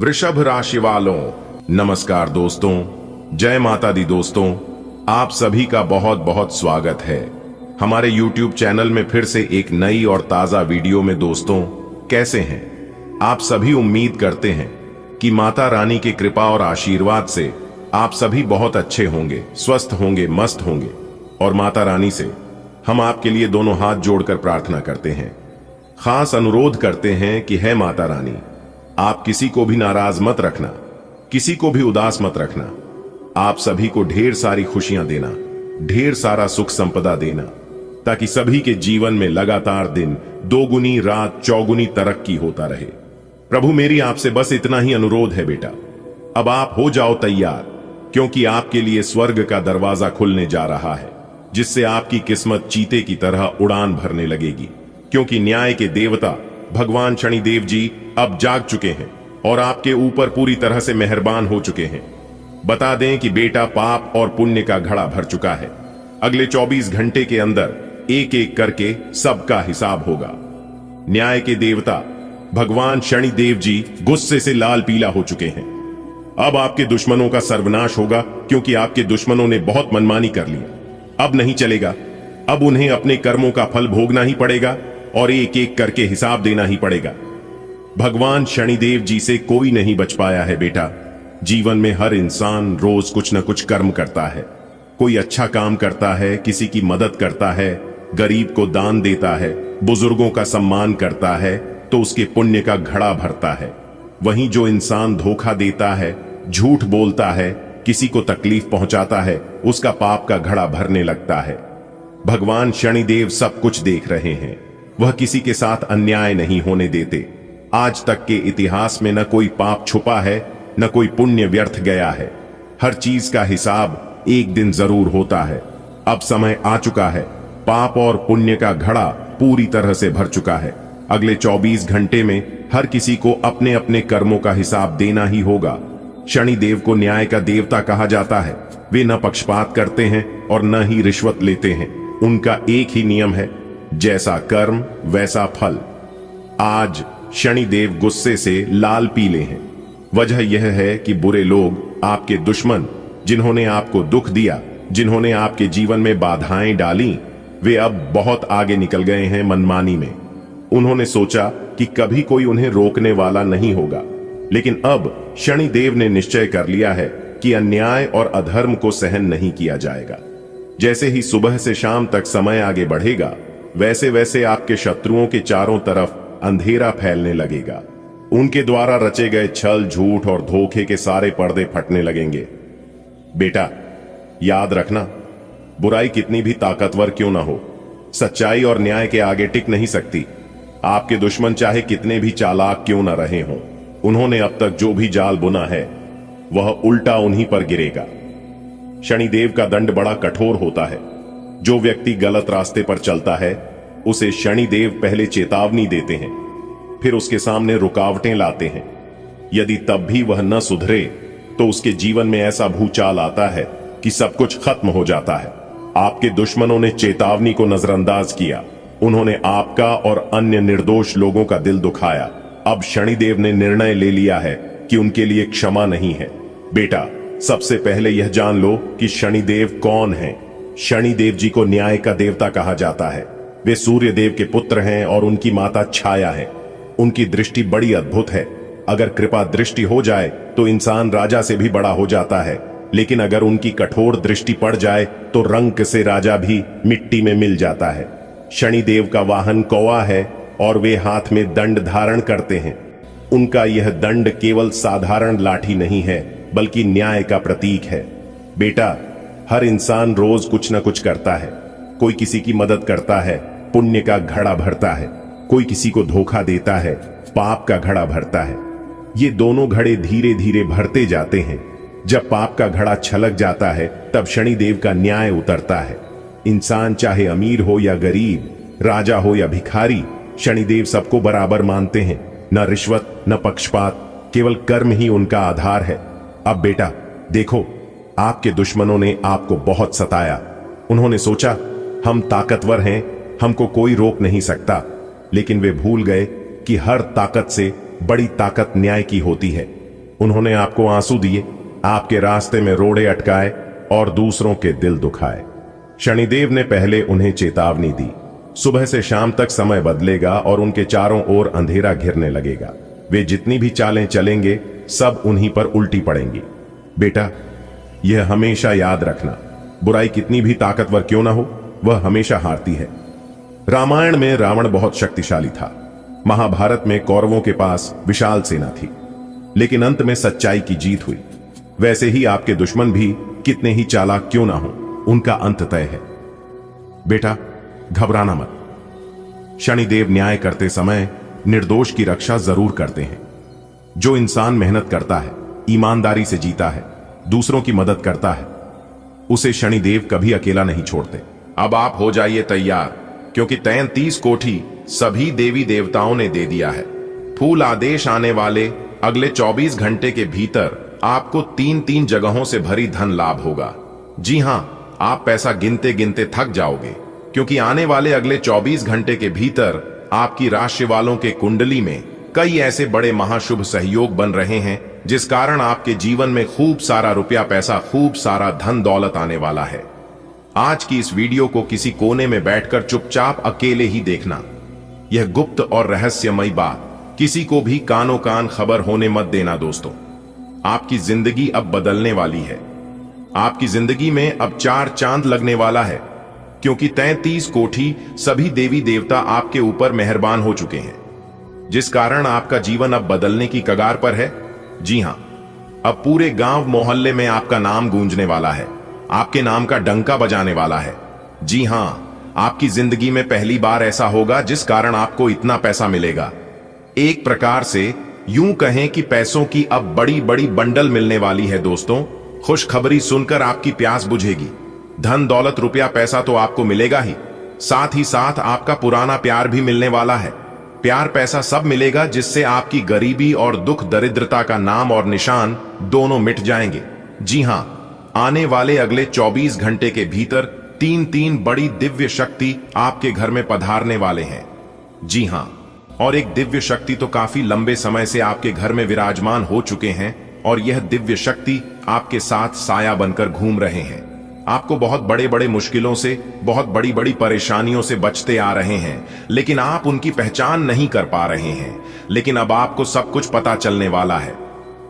वृषभ राशि वालों, नमस्कार दोस्तों, जय माता दी दोस्तों। आप सभी का बहुत बहुत स्वागत है हमारे YouTube चैनल में फिर से एक नई और ताजा वीडियो में। दोस्तों, कैसे हैं आप सभी? उम्मीद करते हैं कि माता रानी की कृपा और आशीर्वाद से आप सभी बहुत अच्छे होंगे, स्वस्थ होंगे, मस्त होंगे। और माता रानी से हम आपके लिए दोनों हाथ जोड़कर प्रार्थना करते हैं, खास अनुरोध करते हैं कि है माता रानी, आप किसी को भी नाराज मत रखना, किसी को भी उदास मत रखना। आप सभी को ढेर सारी खुशियां देना, ढेर सारा सुख संपदा देना, ताकि सभी के जीवन में लगातार दिन दोगुनी, रात चौगुनी तरक्की होता रहे। प्रभु, मेरी आपसे बस इतना ही अनुरोध है बेटा, अब आप हो जाओ तैयार, क्योंकि आपके लिए स्वर्ग का दरवाजा खुलने जा रहा है, जिससे आपकी किस्मत चीते की तरह उड़ान भरने लगेगी। क्योंकि न्याय के देवता भगवान शनिदेव जी अब जाग चुके हैं और आपके ऊपर पूरी तरह से मेहरबान हो चुके हैं। बता दें कि बेटा, पाप और पुण्य का घड़ा भर चुका है। अगले 24 घंटे के अंदर एक एक करके सबका हिसाब होगा। न्याय के देवता भगवान शनिदेव जी गुस्से से लाल पीला हो चुके हैं। अब आपके दुश्मनों का सर्वनाश होगा, क्योंकि आपके दुश्मनों ने बहुत मनमानी कर लिया। अब नहीं चलेगा, अब उन्हें अपने कर्मों का फल भोगना ही पड़ेगा और एक एक करके हिसाब देना ही पड़ेगा। भगवान शनिदेव जी से कोई नहीं बच पाया है बेटा। जीवन में हर इंसान रोज कुछ न कुछ कर्म करता है। कोई अच्छा काम करता है, किसी की मदद करता है, गरीब को दान देता है, बुजुर्गों का सम्मान करता है, तो उसके पुण्य का घड़ा भरता है। वहीं जो इंसान धोखा देता है, झूठ बोलता है, किसी को तकलीफ पहुंचाता है, उसका पाप का घड़ा भरने लगता है। भगवान शनिदेव सब कुछ देख रहे हैं। वह किसी के साथ अन्याय नहीं होने देते। आज तक के इतिहास में न कोई पाप छुपा है, न कोई पुण्य व्यर्थ गया है। हर चीज का हिसाब एक दिन जरूर होता है। अब समय आ चुका है, पाप और पुण्य का घड़ा पूरी तरह से भर चुका है। अगले 24 घंटे में हर किसी को अपने अपने कर्मों का हिसाब देना ही होगा। शनिदेव को न्याय का देवता कहा जाता है। वे न पक्षपात करते हैं और न ही रिश्वत लेते हैं। उनका एक ही नियम है, जैसा कर्म वैसा फल। आज शनिदेव गुस्से से लाल पीले हैं। वजह यह है कि बुरे लोग, आपके दुश्मन, जिन्होंने आपको दुख दिया, जिन्होंने आपके जीवन में बाधाएं डाली, वे अब बहुत आगे निकल गए हैं मनमानी में। उन्होंने सोचा कि कभी कोई उन्हें रोकने वाला नहीं होगा, लेकिन अब शनिदेव ने निश्चय कर लिया है कि अन्याय और अधर्म को सहन नहीं किया जाएगा। जैसे ही सुबह से शाम तक समय आगे बढ़ेगा, वैसे वैसे आपके शत्रुओं के चारों तरफ अंधेरा फैलने लगेगा। उनके द्वारा रचे गए छल, झूठ और धोखे के सारे पर्दे फटने लगेंगे। बेटा, याद रखना, बुराई कितनी भी ताकतवर क्यों ना हो, सच्चाई और न्याय के आगे टिक नहीं सकती। आपके दुश्मन चाहे कितने भी चालाक क्यों ना रहे हों, उन्होंने अब तक जो भी जाल बुना है, वह उल्टा उन्हीं पर गिरेगा। शनिदेव का दंड बड़ा कठोर होता है। जो व्यक्ति गलत रास्ते पर चलता है, उसे शनिदेव पहले चेतावनी देते हैं, फिर उसके सामने रुकावटें लाते हैं। यदि तब भी वह न सुधरे, तो उसके जीवन में ऐसा भूचाल आता है कि सब कुछ खत्म हो जाता है। आपके दुश्मनों ने चेतावनी को नजरअंदाज किया। उन्होंने आपका और अन्य निर्दोष लोगों का दिल दुखाया। अब शनिदेव ने निर्णय ले लिया है कि उनके लिए क्षमा नहीं है। बेटा, सबसे पहले यह जान लो कि शनिदेव कौन है। शनिदेव जी को न्याय का देवता कहा जाता है। वे सूर्य देव के पुत्र हैं और उनकी माता छाया है। उनकी दृष्टि बड़ी अद्भुत है। अगर कृपा दृष्टि हो जाए तो इंसान राजा से भी बड़ा हो जाता है, लेकिन अगर उनकी कठोर दृष्टि पड़ जाए तो रंक से राजा भी मिट्टी में मिल जाता है। शनिदेव का वाहन कौवा है और वे हाथ में दंड धारण करते हैं। उनका यह दंड केवल साधारण लाठी नहीं है, बल्कि न्याय का प्रतीक है। बेटा, हर इंसान रोज कुछ न कुछ करता है। कोई किसी की मदद करता है, पुण्य का घड़ा भरता है। कोई किसी को धोखा देता है, पाप का घड़ा भरता है। ये दोनों घड़े धीरे धीरे भरते जाते हैं। जब पाप का घड़ा छलक जाता है, तब शनिदेव का न्याय उतरता है। इंसान चाहे अमीर हो या गरीब, राजा हो या भिखारी, शनिदेव सबको बराबर मानते हैं। न रिश्वत, न पक्षपात, केवल कर्म ही उनका आधार है। अब बेटा देखो, आपके दुश्मनों ने आपको बहुत सताया। उन्होंने सोचा हम ताकतवर हैं, हमको कोई रोक नहीं सकता, लेकिन वे भूल गए कि हर ताकत से बड़ी ताकत न्याय की होती है। उन्होंने आपको आंसू दिए, आपके रास्ते में रोड़े अटकाए और दूसरों के दिल दुखाए। शनिदेव ने पहले उन्हें चेतावनी दी, सुबह से शाम तक समय बदलेगा और उनके चारों ओर अंधेरा घिरने लगेगा। वे जितनी भी चालें चलेंगे सब उन्हीं पर उल्टी पड़ेंगी। बेटा, यह हमेशा याद रखना, बुराई कितनी भी ताकतवर क्यों ना हो, वह हमेशा हारती है। रामायण में रावण बहुत शक्तिशाली था, महाभारत में कौरवों के पास विशाल सेना थी, लेकिन अंत में सच्चाई की जीत हुई। वैसे ही आपके दुश्मन भी कितने ही चालाक क्यों ना हो, उनका अंत तय है। बेटा, घबराना मत। शनिदेव न्याय करते समय निर्दोष की रक्षा जरूर करते हैं। जो इंसान मेहनत करता है, ईमानदारी से जीता है, दूसरों की मदद करता है, उसे शनिदेव कभी अकेला नहीं छोड़ते। अब आप हो जाइए तैयार, क्योंकि 33 कोठी सभी देवी देवताओं ने दे दिया है। फूल आदेश आने वाले अगले 24 घंटे के भीतर आपको 3-3 जगहों से भरी धन लाभ होगा। जी हां, आप पैसा गिनते गिनते थक जाओगे, क्योंकि आने वाले अगले 24 घंटे के भीतर आपकी राशि वालों के कुंडली में कई ऐसे बड़े महाशुभ सहयोग बन रहे हैं, जिस कारण आपके जीवन में खूब सारा रुपया पैसा, खूब सारा धन दौलत आने वाला है। आज की इस वीडियो को किसी कोने में बैठकर चुपचाप अकेले ही देखना। यह गुप्त और रहस्यमयी बात किसी को भी कानो कान खबर होने मत देना। दोस्तों, आपकी जिंदगी अब बदलने वाली है। आपकी जिंदगी में अब 4 चांद लगने वाला है, क्योंकि 33 कोठी सभी देवी देवता आपके ऊपर मेहरबान हो चुके हैं, जिस कारण आपका जीवन अब बदलने की कगार पर है। जी हां, अब पूरे गांव मोहल्ले में आपका नाम गूंजने वाला है, आपके नाम का डंका बजाने वाला है। जी हां, आपकी जिंदगी में पहली बार ऐसा होगा जिस कारण आपको इतना पैसा मिलेगा। एक प्रकार से यूं कहें कि पैसों की अब बड़ी बड़ी बंडल मिलने वाली है। दोस्तों, खुशखबरी सुनकर आपकी प्यास बुझेगी। धन दौलत रुपया पैसा तो आपको मिलेगा ही साथ आपका पुराना प्यार भी मिलने वाला है। प्यार पैसा सब मिलेगा, जिससे आपकी गरीबी और दुख दरिद्रता का नाम और निशान दोनों मिट जाएंगे। जी हां, आने वाले अगले 24 घंटे के भीतर 3 बड़ी दिव्य शक्ति आपके घर में पधारने वाले हैं। जी हां, और एक दिव्य शक्ति तो काफी लंबे समय से आपके घर में विराजमान हो चुके हैं, और यह दिव्य शक्ति आपके साथ साया बनकर घूम रहे हैं। आपको बहुत बड़े बड़े मुश्किलों से, बहुत बड़ी बड़ी परेशानियों से बचते आ रहे हैं, लेकिन आप उनकी पहचान नहीं कर पा रहे हैं। लेकिन अब आपको सब कुछ पता चलने वाला है।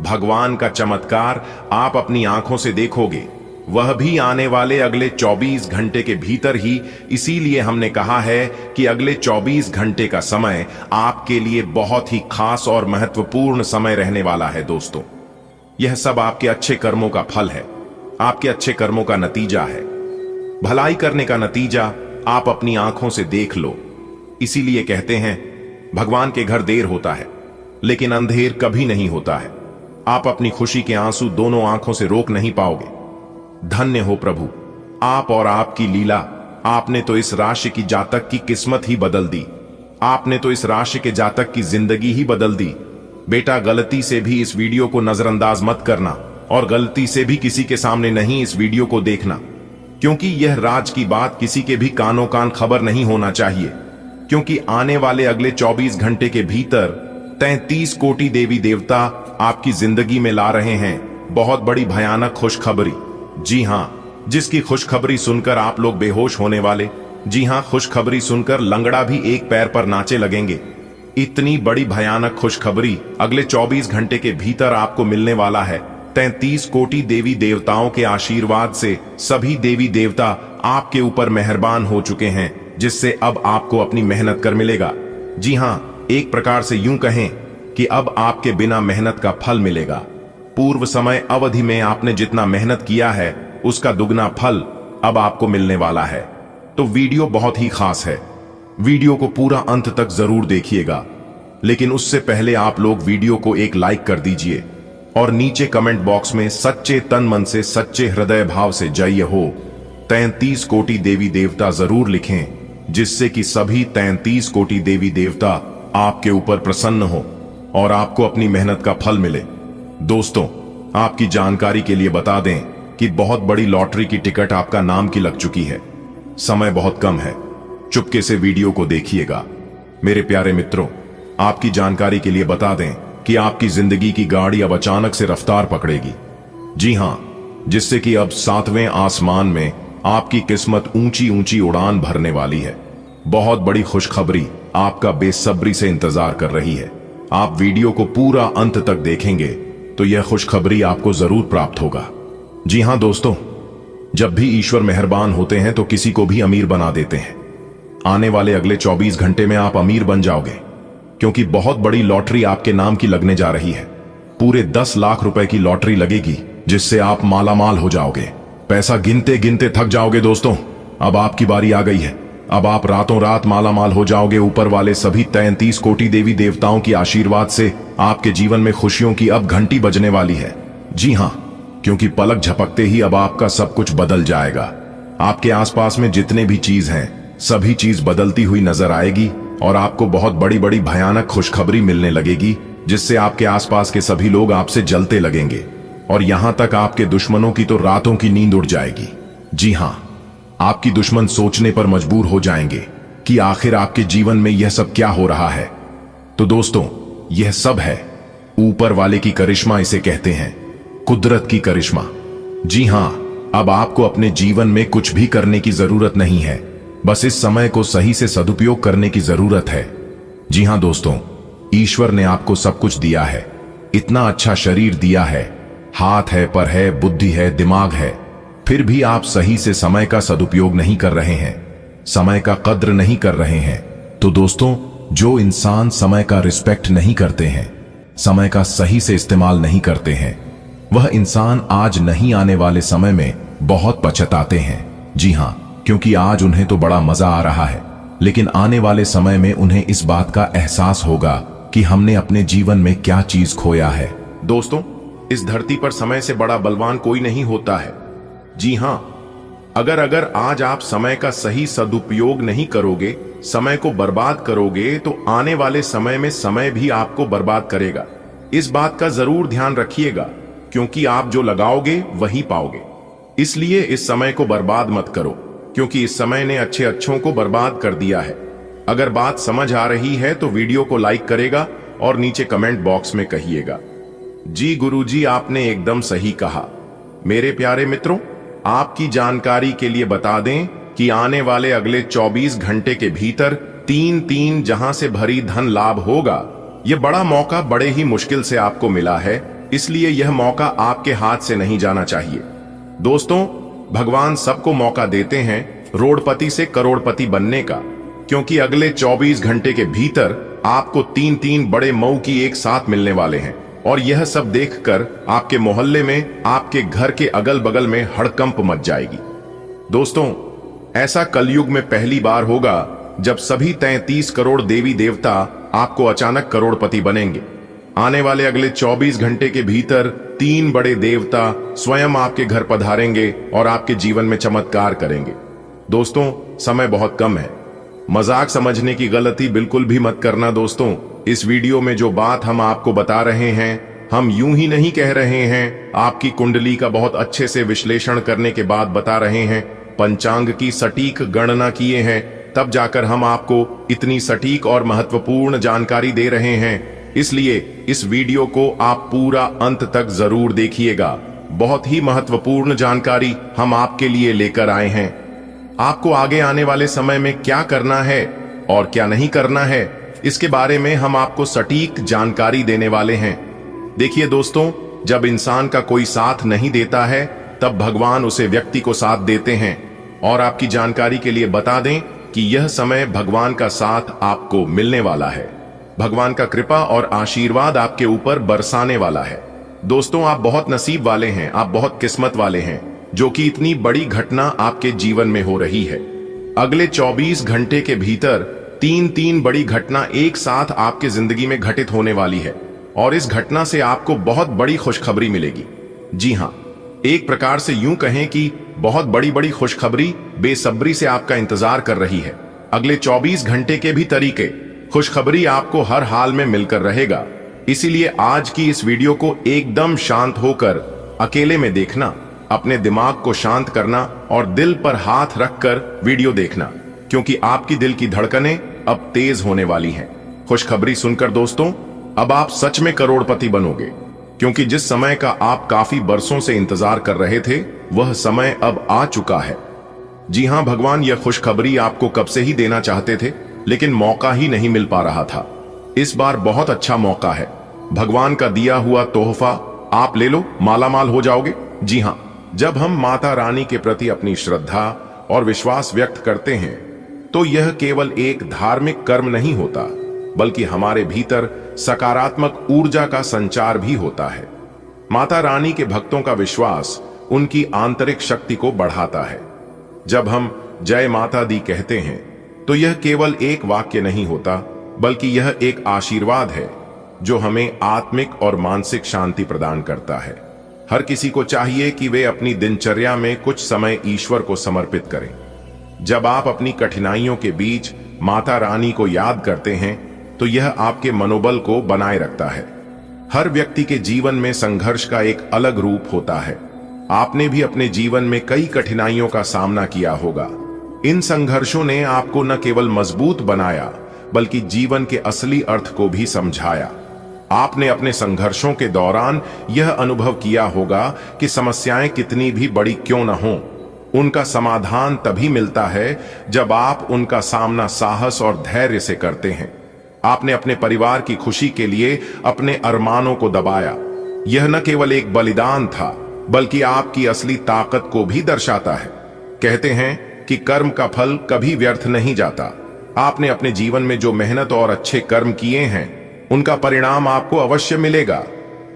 भगवान का चमत्कार आप अपनी आंखों से देखोगे, वह भी आने वाले अगले 24 घंटे के भीतर ही। इसीलिए हमने कहा है कि अगले 24 घंटे का समय आपके लिए बहुत ही खास और महत्वपूर्ण समय रहने वाला है। दोस्तों, यह सब आपके अच्छे कर्मों का फल है, आपके अच्छे कर्मों का नतीजा है। भलाई करने का नतीजा आप अपनी आंखों से देख लो। इसीलिए कहते हैं, भगवान के घर देर होता है, लेकिन अंधेर कभी नहीं होता है। आप अपनी खुशी के आंसू दोनों आंखों से रोक नहीं पाओगे। धन्य हो प्रभु, आप और आपकी लीला। आपने तो इस राशि की जातक की किस्मत ही बदल दी। आपने तो इस राशि के जातक की जिंदगी ही बदल दी। बेटा, गलती से भी इस वीडियो को नजरअंदाज मत करना, और गलती से भी किसी के सामने नहीं इस वीडियो को देखना, क्योंकि यह राज की बात किसी के भी कानों कान खबर नहीं होना चाहिए। क्योंकि आने वाले अगले 24 घंटे के भीतर 33 कोटि देवी देवता आपकी जिंदगी में ला रहे हैं बहुत बड़ी भयानक खुशखबरी। जी हां, जिसकी खुशखबरी सुनकर आप लोग बेहोश होने वाले। जी हां, खुशखबरी सुनकर लंगड़ा भी एक पैर पर नाचे लगेंगे। इतनी बड़ी भयानक खुशखबरी अगले 24 घंटे के भीतर आपको मिलने वाला है। 33 कोटि देवी देवताओं के आशीर्वाद से सभी देवी देवता आपके ऊपर मेहरबान हो चुके हैं, जिससे अब आपको अपनी मेहनत कर मिलेगा। जी हां, एक प्रकार से यूं कहें कि अब आपके बिना मेहनत का फल मिलेगा। पूर्व समय अवधि में आपने जितना मेहनत किया है, उसका दुगना फल अब आपको मिलने वाला है। तो वीडियो बहुत ही खास है, वीडियो को पूरा अंत तक जरूर देखिएगा। लेकिन उससे पहले आप लोग वीडियो को एक लाइक कर दीजिए, और नीचे कमेंट बॉक्स में सच्चे तन मन से, सच्चे हृदय भाव से जय हो 33 कोटि देवी देवता जरूर लिखें, जिससे कि सभी 33 कोटि देवी देवता आपके ऊपर प्रसन्न हो और आपको अपनी मेहनत का फल मिले। दोस्तों, आपकी जानकारी के लिए बता दें कि बहुत बड़ी लॉटरी की टिकट आपका नाम की लग चुकी है। समय बहुत कम है, चुपके से वीडियो को देखिएगा। मेरे प्यारे मित्रों, आपकी जानकारी के लिए बता दें कि आपकी जिंदगी की गाड़ी अब अचानक से रफ्तार पकड़ेगी। जी हां, जिससे कि अब 7वें आसमान में आपकी किस्मत ऊंची ऊंची उड़ान भरने वाली है। बहुत बड़ी खुशखबरी आपका बेसब्री से इंतजार कर रही है। आप वीडियो को पूरा अंत तक देखेंगे तो यह खुशखबरी आपको जरूर प्राप्त होगा। जी हां दोस्तों, जब भी ईश्वर मेहरबान होते हैं तो किसी को भी अमीर बना देते हैं। आने वाले अगले 24 घंटे में आप अमीर बन जाओगे, क्योंकि बहुत बड़ी लॉटरी आपके नाम की लगने जा रही है। पूरे 10 लाख रुपए की लॉटरी लगेगी, जिससे आप मालामाल हो जाओगे। पैसा गिनते गिनते थक जाओगे दोस्तों। अब आपकी बारी आ गई है। अब आप रातों रात मालामाल हो जाओगे। ऊपर वाले सभी 33 कोटि देवी देवताओं की आशीर्वाद से आपके जीवन में खुशियों की अब घंटी बजने वाली है। जी हां, क्योंकि पलक झपकते ही अब आपका सब कुछ बदल जाएगा। आपके आसपास में जितने भी चीज हैं, सभी चीज बदलती हुई नजर आएगी और आपको बहुत बड़ी बड़ी भयानक खुशखबरी मिलने लगेगी, जिससे आपके आसपास के सभी लोग आपसे जलते लगेंगे और यहां तक आपके दुश्मनों की तो रातों की नींद उड़ जाएगी। जी हां, आपकी दुश्मन सोचने पर मजबूर हो जाएंगे कि आखिर आपके जीवन में यह सब क्या हो रहा है। तो दोस्तों, यह सब है ऊपर वाले की करिश्मा, इसे कहते हैं कुदरत की करिश्मा। जी हां, अब आपको अपने जीवन में कुछ भी करने की जरूरत नहीं है, बस इस समय को सही से सदुपयोग करने की जरूरत है। जी हां दोस्तों, ईश्वर ने आपको सब कुछ दिया है। इतना अच्छा शरीर दिया है, हाथ है, पर है, बुद्धि है, दिमाग है, फिर भी आप सही से समय का सदुपयोग नहीं कर रहे हैं, समय का कद्र नहीं कर रहे हैं। तो दोस्तों, जो इंसान समय का रिस्पेक्ट नहीं करते हैं, समय का सही से इस्तेमाल नहीं करते हैं, वह इंसान आज नहीं आने वाले समय में बहुत पछताते हैं। जी हां, क्योंकि आज उन्हें तो बड़ा मजा आ रहा है, लेकिन आने वाले समय में उन्हें इस बात का एहसास होगा कि हमने अपने जीवन में क्या चीज खोया है। दोस्तों, इस धरती पर समय से बड़ा बलवान कोई नहीं होता है। जी हां, अगर आज आप समय का सही सदुपयोग नहीं करोगे, समय को बर्बाद करोगे, तो आने वाले समय में समय भी आपको बर्बाद करेगा। इस बात का जरूर ध्यान रखिएगा, क्योंकि आप जो लगाओगे वही पाओगे। इसलिए इस समय को बर्बाद मत करो, क्योंकि इस समय ने अच्छे अच्छों को बर्बाद कर दिया है। अगर बात समझ आ रही है तो वीडियो को लाइक करेगा और नीचे कमेंट बॉक्स में कहिएगा, जी गुरुजी आपने एकदम सही कहा। मेरे प्यारे मित्रों, आपकी जानकारी के लिए बता दें कि आने वाले अगले 24 घंटे के भीतर 3 जहां से भरी धन लाभ होगा। यह बड़ा मौका बड़े ही मुश्किल से आपको मिला है, इसलिए यह मौका आपके हाथ से नहीं जाना चाहिए। दोस्तों, भगवान सबको मौका देते हैं रोडपति से करोड़पति बनने का, क्योंकि अगले 24 घंटे के भीतर आपको 3 बड़े मौके एक साथ मिलने वाले हैं। और यह सब देखकर आपके मोहल्ले में, आपके घर के अगल बगल में हड़कंप मच जाएगी। दोस्तों, ऐसा कलयुग में पहली बार होगा जब सभी 33 करोड़ देवी देवता आपको अचानक करोड़पति बनेंगे। आने वाले अगले 24 घंटे के भीतर 3 बड़े देवता स्वयं आपके घर पधारेंगे और आपके जीवन में चमत्कार करेंगे। दोस्तों, समय बहुत कम है, मजाक समझने की गलती बिल्कुल भी मत करना। दोस्तों, इस वीडियो में जो बात हम आपको बता रहे हैं, हम यूं ही नहीं कह रहे हैं, आपकी कुंडली का बहुत अच्छे से विश्लेषण करने के बाद बता रहे हैं, पंचांग की सटीक गणना किए हैं, तब जाकर हम आपको इतनी सटीक और महत्वपूर्ण जानकारी दे रहे हैं। इसलिए इस वीडियो को आप पूरा अंत तक जरूर देखिएगा। बहुत ही महत्वपूर्ण जानकारी हम आपके लिए लेकर आए हैं। आपको आगे आने वाले समय में क्या करना है और क्या नहीं करना है, इसके बारे में हम आपको सटीक जानकारी देने वाले हैं। देखिए दोस्तों, जब इंसान का कोई साथ नहीं देता है, तब भगवान उसे व्यक्ति को साथ देते हैं। और आपकी जानकारी के लिए बता दें कि यह समय भगवान का साथ आपको मिलने वाला है। भगवान का कृपा और आशीर्वाद आपके ऊपर बरसाने वाला है। दोस्तों, आप बहुत नसीब वाले हैं, आप बहुत किस्मत वाले हैं, जो कि इतनी बड़ी घटना आपके जीवन में हो रही है। अगले 24 घंटे के भीतर 3 बड़ी घटना एक साथ आपके जिंदगी में घटित होने वाली है, और इस घटना से आपको बहुत बड़ी खुशखबरी मिलेगी। जी हां, एक प्रकार से यूं कहें कि बहुत बड़ी खुशखबरी बेसब्री से आपका इंतजार कर रही है। अगले 24 घंटे के भी तरीके खुशखबरी आपको हर हाल में मिलकर रहेगा। इसीलिए आज की इस वीडियो को एकदम शांत होकर अकेले में देखना, अपने दिमाग को शांत करना और दिल पर हाथ रखकर वीडियो देखना, क्योंकि आपकी दिल की धड़कनें अब तेज होने वाली हैं। खुशखबरी सुनकर दोस्तों अब आप सच में करोड़पति बनोगे, क्योंकि जिस समय का आप काफी बरसों से इंतजार कर रहे थे वह समय अब आ चुका है। जी हां, भगवान यह खुशखबरी आपको कब से ही देना चाहते थे, लेकिन मौका ही नहीं मिल पा रहा था। इस बार बहुत अच्छा मौका है। भगवान का दिया हुआ तोहफा आप ले लो, मालामाल हो जाओगे। जी हां, जब हम माता रानी के प्रति अपनी श्रद्धा और विश्वास व्यक्त करते हैं तो यह केवल एक धार्मिक कर्म नहीं होता, बल्कि हमारे भीतर सकारात्मक ऊर्जा का संचार भी होता है। माता रानी के भक्तों का विश्वास उनकी आंतरिक शक्ति को बढ़ाता है। जब हम जय माता दी कहते हैं तो यह केवल एक वाक्य नहीं होता, बल्कि यह एक आशीर्वाद है जो हमें आत्मिक और मानसिक शांति प्रदान करता है। हर किसी को चाहिए कि वे अपनी दिनचर्या में कुछ समय ईश्वर को समर्पित करें। जब आप अपनी कठिनाइयों के बीच माता रानी को याद करते हैं तो यह आपके मनोबल को बनाए रखता है। हर व्यक्ति के जीवन में संघर्ष का एक अलग रूप होता है। आपने भी अपने जीवन में कई कठिनाइयों का सामना किया होगा। इन संघर्षों ने आपको न केवल मजबूत बनाया, बल्कि जीवन के असली अर्थ को भी समझाया। आपने अपने संघर्षों के दौरान यह अनुभव किया होगा कि समस्याएं कितनी भी बड़ी क्यों न हों, उनका समाधान तभी मिलता है जब आप उनका सामना साहस और धैर्य से करते हैं। आपने अपने परिवार की खुशी के लिए अपने अरमानों को दबाया। यह न केवल एक बलिदान था, बल्कि आपकी असली ताकत को भी दर्शाता है। कहते हैं कि कर्म का फल कभी व्यर्थ नहीं जाता। आपने अपने जीवन में जो मेहनत और अच्छे कर्म किए हैं उनका परिणाम आपको अवश्य मिलेगा।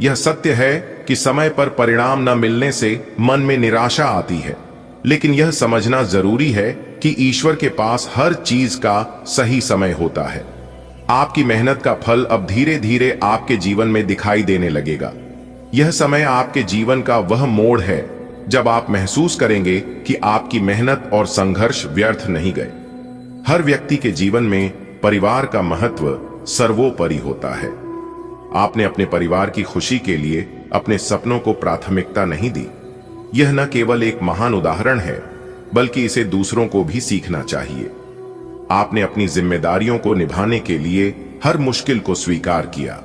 यह सत्य है कि समय पर परिणाम न मिलने से मन में निराशा आती है, लेकिन यह समझना जरूरी है कि ईश्वर के पास हर चीज का सही समय होता है। आपकी मेहनत का फल अब धीरे धीरे आपके जीवन में दिखाई देने लगेगा। यह समय आपके जीवन का वह मोड़ है जब आप महसूस करेंगे कि आपकी मेहनत और संघर्ष व्यर्थ नहीं गए। हर व्यक्ति के जीवन में परिवार का महत्व सर्वोपरि होता है। आपने अपने परिवार की खुशी के लिए अपने सपनों को प्राथमिकता नहीं दी। यह न केवल एक महान उदाहरण है, बल्कि इसे दूसरों को भी सीखना चाहिए। आपने अपनी जिम्मेदारियों को निभाने के लिए हर मुश्किल को स्वीकार किया,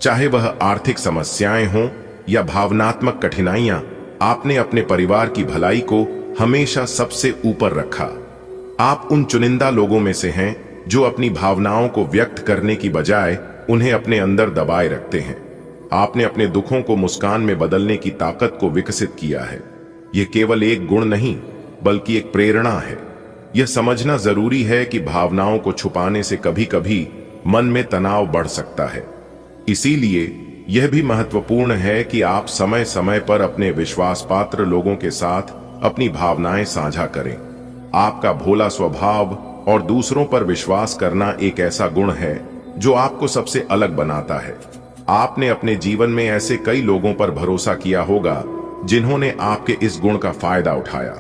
चाहे वह आर्थिक समस्याएं हों या भावनात्मक कठिनाइयां। आपने अपने परिवार की भलाई को हमेशा सबसे ऊपर रखा। आप उन चुनिंदा लोगों में से हैं जो अपनी भावनाओं को व्यक्त करने की बजाय उन्हें अपने अंदर दबाए रखते हैं। आपने अपने दुखों को मुस्कान में बदलने की ताकत को विकसित किया है। यह केवल एक गुण नहीं, बल्कि एक प्रेरणा है। यह समझना जरूरी है कि भावनाओं को छुपाने से कभी कभी मन में तनाव बढ़ सकता है। इसीलिए यह भी महत्वपूर्ण है कि आप समय समय पर अपने विश्वास पात्र लोगों के साथ अपनी भावनाएं साझा करें। आपका भोला स्वभाव और दूसरों पर विश्वास करना एक ऐसा गुण है जो आपको सबसे अलग बनाता है। आपने अपने जीवन में ऐसे कई लोगों पर भरोसा किया होगा जिन्होंने आपके इस गुण का फायदा उठाया।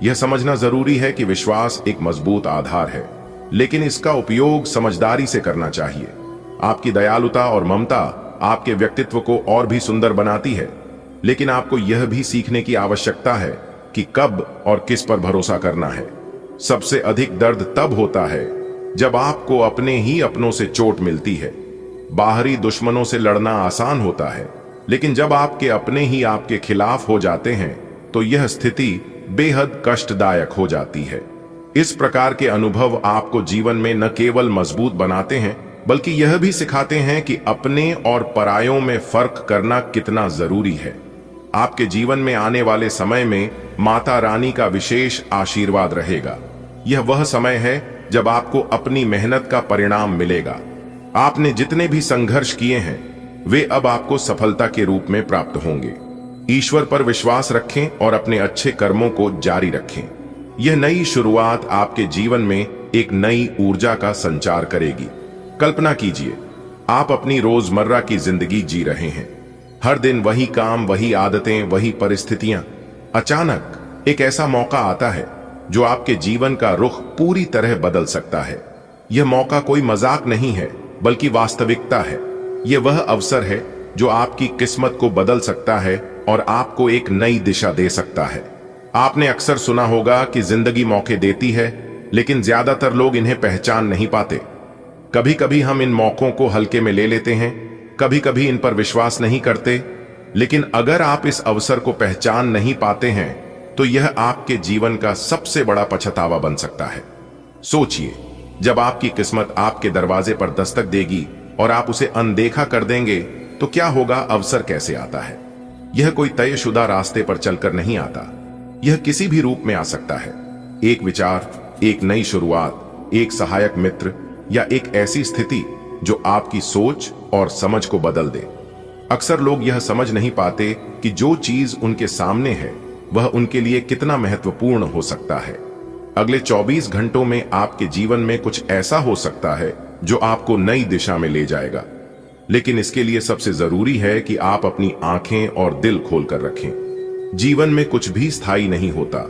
यह समझना जरूरी है कि विश्वास एक मजबूत आधार है, लेकिन इसका उपयोग समझदारी से करना चाहिए। आपकी दयालुता और ममता आपके व्यक्तित्व को और भी सुंदर बनाती है, लेकिन आपको यह भी सीखने की आवश्यकता है कि कब और किस पर भरोसा करना है। सबसे अधिक दर्द तब होता है जब आपको अपने ही अपनों से चोट मिलती है। बाहरी दुश्मनों से लड़ना आसान होता है, लेकिन जब आपके अपने ही आपके खिलाफ हो जाते हैं तो यह स्थिति बेहद कष्टदायक हो जाती है। इस प्रकार के अनुभव आपको जीवन में न केवल मजबूत बनाते हैं, बल्कि यह भी सिखाते हैं कि अपने और परायों में फर्क करना कितना जरूरी है। आपके जीवन में आने वाले समय में माता रानी का विशेष आशीर्वाद रहेगा। यह वह समय है जब आपको अपनी मेहनत का परिणाम मिलेगा। आपने जितने भी संघर्ष किए हैं वे अब आपको सफलता के रूप में प्राप्त होंगे। ईश्वर पर विश्वास रखें और अपने अच्छे कर्मों को जारी रखें। यह नई शुरुआत आपके जीवन में एक नई ऊर्जा का संचार करेगी। कल्पना कीजिए, आप अपनी रोजमर्रा की जिंदगी जी रहे हैं। हर दिन वही काम, वही आदतें, वही परिस्थितियां। अचानक एक ऐसा मौका आता है जो आपके जीवन का रुख पूरी तरह बदल सकता है। यह मौका कोई मजाक नहीं है, बल्कि वास्तविकता है। यह वह अवसर है जो आपकी किस्मत को बदल सकता है और आपको एक नई दिशा दे सकता है। आपने अक्सर सुना होगा कि जिंदगी मौके देती है, लेकिन ज्यादातर लोग इन्हें पहचान नहीं पाते। कभी कभी हम इन मौकों को हल्के में ले लेते हैं कभी कभी इन पर विश्वास नहीं करते, लेकिन अगर आप इस अवसर को पहचान नहीं पाते हैं तो यह आपके जीवन का सबसे बड़ा पछतावा बन सकता है। सोचिए, जब आपकी किस्मत आपके दरवाजे पर दस्तक देगी और आप उसे अनदेखा कर देंगे तो क्या होगा। अवसर कैसे आता है? यह कोई तयशुदा रास्ते पर चलकर नहीं आता। यह किसी भी रूप में आ सकता है। एक विचार, एक नई शुरुआत, एक सहायक मित्र या एक ऐसी स्थिति जो आपकी सोच और समझ को बदल दे। अक्सर लोग यह समझ नहीं पाते कि जो चीज उनके सामने है वह उनके लिए कितना महत्वपूर्ण हो सकता है। अगले 24 घंटों में आपके जीवन में कुछ ऐसा हो सकता है जो आपको नई दिशा में ले जाएगा, लेकिन इसके लिए सबसे जरूरी है कि आप अपनी आंखें और दिल खोलकर रखें। जीवन में कुछ भी स्थायी नहीं होता।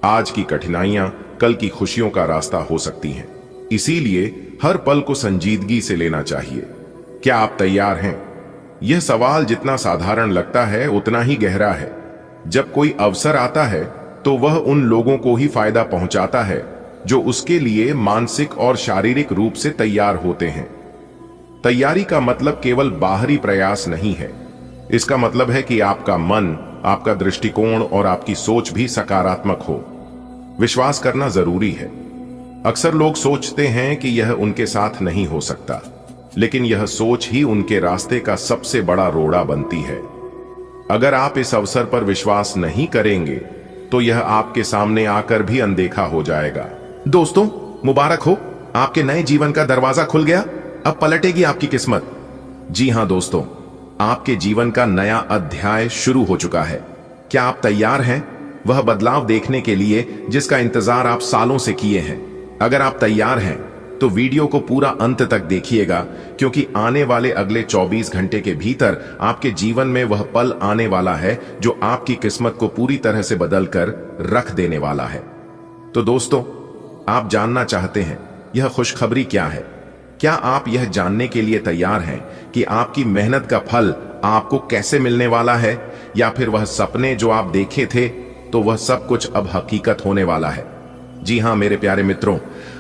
आज की कठिनाइयां कल की खुशियों का रास्ता हो सकती हैं। इसीलिए हर पल को संजीदगी से लेना चाहिए। क्या आप तैयार हैं? यह सवाल जितना साधारण लगता है उतना ही गहरा है। जब कोई अवसर आता है तो वह उन लोगों को ही फायदा पहुंचाता है जो उसके लिए मानसिक और शारीरिक रूप से तैयार होते हैं। तैयारी का मतलब केवल बाहरी प्रयास नहीं है। इसका मतलब है कि आपका मन, आपका दृष्टिकोण और आपकी सोच भी सकारात्मक हो। विश्वास करना जरूरी है। अक्सर लोग सोचते हैं कि यह उनके साथ नहीं हो सकता, लेकिन यह सोच ही उनके रास्ते का सबसे बड़ा रोड़ा बनती है। अगर आप इस अवसर पर विश्वास नहीं करेंगे तो यह आपके सामने आकर भी अनदेखा हो जाएगा। दोस्तों, मुबारक हो, आपके नए जीवन का दरवाजा खुल गया। अब पलटेगी आपकी किस्मत। जी हां दोस्तों, आपके जीवन का नया अध्याय शुरू हो चुका है। क्या आप तैयार हैं वह बदलाव देखने के लिए जिसका इंतजार आप सालों से किए हैं? अगर आप तैयार हैं तो वीडियो को पूरा अंत तक देखिएगा, क्योंकि आने वाले अगले 24 घंटे के भीतर आपके जीवन में वह पल आने वाला है जो आपकी किस्मत को पूरी तरह से बदलकर रख देने वाला है। तो दोस्तों, आप जानना चाहते हैं यह खुशखबरी क्या है? क्या आप यह जानने के लिए तैयार हैं कि आपकी मेहनत का फल आपको कैसे मिलने वाला है, या फिर वह सपने जो आप देखे थे तो वह सब कुछ अब हकीकत होने वाला है? जी हां मेरे प्यारे मित्रों,